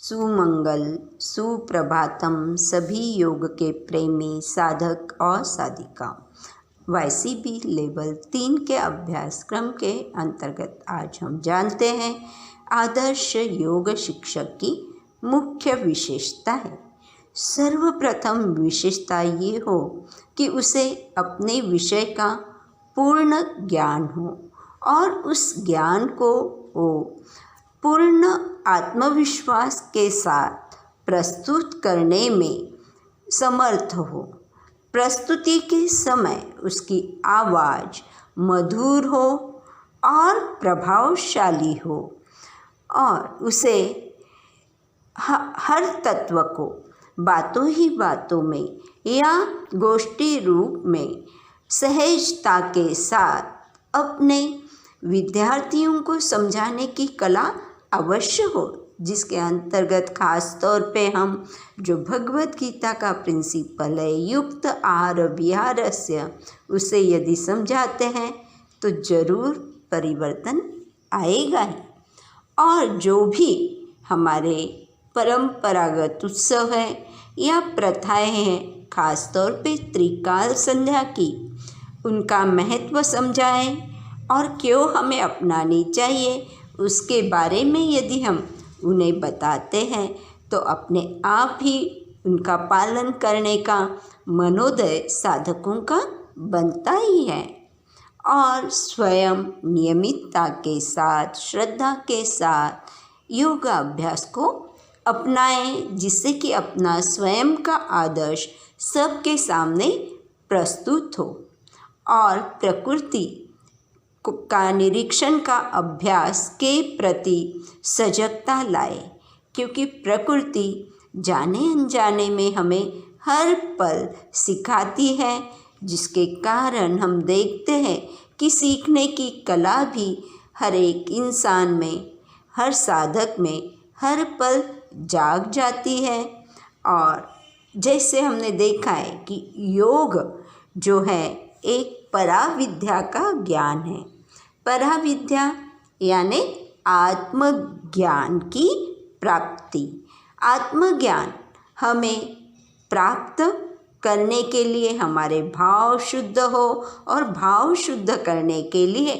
सुमंगल सुप्रभातम सभी योग के प्रेमी साधक और साधिकाओं। YCP लेवल 3 के अभ्यास क्रम के अंतर्गत आज हम जानते हैं आदर्श योग शिक्षक की मुख्य विशेषता है। सर्वप्रथम विशेषता ये हो कि उसे अपने विषय का पूर्ण ज्ञान हो और उस ज्ञान को वो पूर्ण आत्मविश्वास के साथ प्रस्तुत करने में समर्थ हो। प्रस्तुति के समय उसकी आवाज़ मधुर हो और प्रभावशाली हो और उसे हर तत्व को बातों ही बातों में या गोष्ठी रूप में सहजता के साथ अपने विद्यार्थियों को समझाने की कला अवश्य हो, जिसके अंतर्गत खास तौर पे हम जो भगवत गीता का प्रिंसिपल है युक्त आहार विहारस्य, उसे यदि समझाते हैं तो ज़रूर परिवर्तन आएगा ही। और जो भी हमारे परंपरागत उत्सव है या प्रथाएं हैं, खास तौर पे त्रिकाल संध्या की, उनका महत्व समझाएं और क्यों हमें अपनानी चाहिए उसके बारे में यदि हम उन्हें बताते हैं तो अपने आप ही उनका पालन करने का मनोदय साधकों का बनता ही है। और स्वयं नियमितता के साथ श्रद्धा के साथ योगाभ्यास को अपनाएं, जिससे कि अपना स्वयं का आदर्श सबके सामने प्रस्तुत हो और प्रकृति का निरीक्षण का अभ्यास के प्रति सजगता लाए, क्योंकि प्रकृति जाने अनजाने में हमें हर पल सिखाती है, जिसके कारण हम देखते हैं कि सीखने की कला भी हर एक इंसान में, हर साधक में हर पल जाग जाती है। और जैसे हमने देखा है कि योग जो है एक पराविद्या का ज्ञान है। पराविद्या यानी आत्मज्ञान की प्राप्ति। आत्मज्ञान हमें प्राप्त करने के लिए हमारे भाव शुद्ध हो और भाव शुद्ध करने के लिए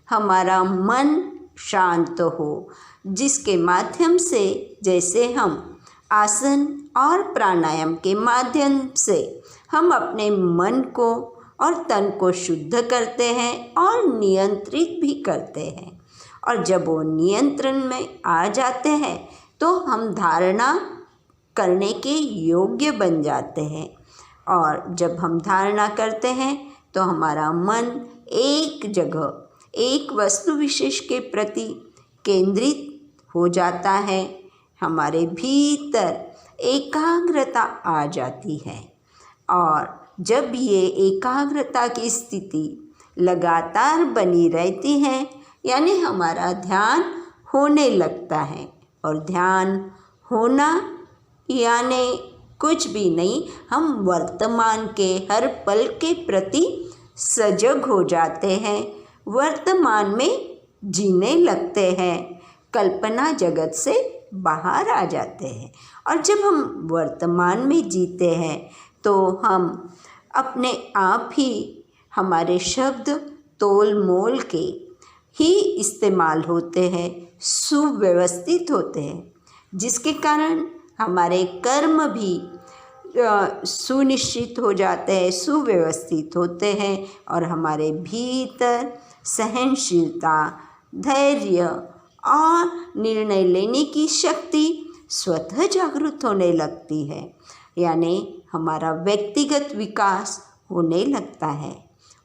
हमारा मन शांत हो, जिसके माध्यम से जैसे हम आसन और प्राणायाम के माध्यम से हम अपने मन को और तन को शुद्ध करते हैं और नियंत्रित भी करते हैं। और जब वो नियंत्रण में आ जाते हैं तो हम धारणा करने के योग्य बन जाते हैं। और जब हम धारणा करते हैं तो हमारा मन एक जगह एक वस्तु विशेष के प्रति केंद्रित हो जाता है, हमारे भीतर एकाग्रता आ जाती है। और जब ये एकाग्रता की स्थिति लगातार बनी रहती है, यानी हमारा ध्यान होने लगता है। और ध्यान होना यानी कुछ भी नहीं, हम वर्तमान के हर पल के प्रति सजग हो जाते हैं, वर्तमान में जीने लगते हैं, कल्पना जगत से बाहर आ जाते हैं। और जब हम वर्तमान में जीते हैं तो हम अपने आप ही हमारे शब्द तोल मोल के ही इस्तेमाल होते हैं, सुव्यवस्थित होते हैं, जिसके कारण हमारे कर्म भी सुनिश्चित हो जाते हैं, सुव्यवस्थित होते हैं और हमारे भीतर सहनशीलता, धैर्य और निर्णय लेने की शक्ति स्वतः जागृत होने लगती है। यानी हमारा व्यक्तिगत विकास होने लगता है।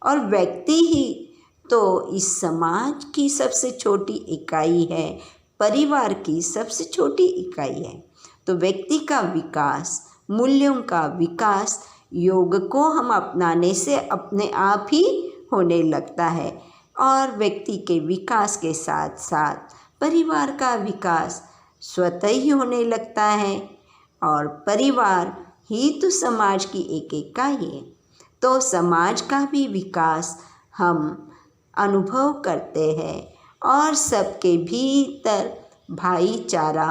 और व्यक्ति ही तो इस समाज की सबसे छोटी इकाई है, परिवार की सबसे छोटी इकाई है। तो व्यक्ति का विकास, मूल्यों का विकास योग को हम अपनाने से अपने आप ही होने लगता है। और व्यक्ति के विकास के साथ साथ परिवार का विकास स्वतः ही होने लगता है। और परिवार ही तो समाज की एक इकाई है, तो समाज का भी विकास हम अनुभव करते हैं और सबके भीतर भाईचारा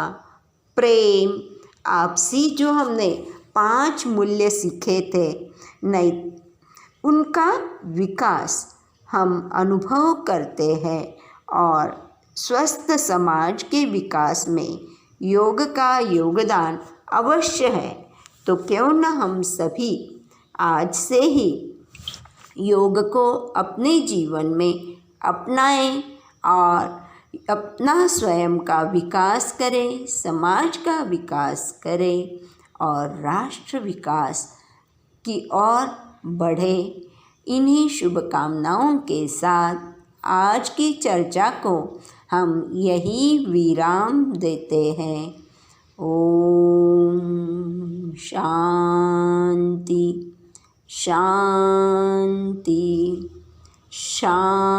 प्रेम, आपसी जो हमने 5 मूल्य सीखे थे, नहीं, उनका विकास हम अनुभव करते हैं और स्वस्थ समाज के विकास में योग का योगदान अवश्य है। तो क्यों न हम सभी आज से ही योग को अपने जीवन में अपनाएं और अपना स्वयं का विकास करें, समाज का विकास करें और राष्ट्र विकास की ओर बढ़े। इन्हीं शुभकामनाओं के साथ आज की चर्चा को हम यही विराम देते हैं। ओम शांति शांति शांति।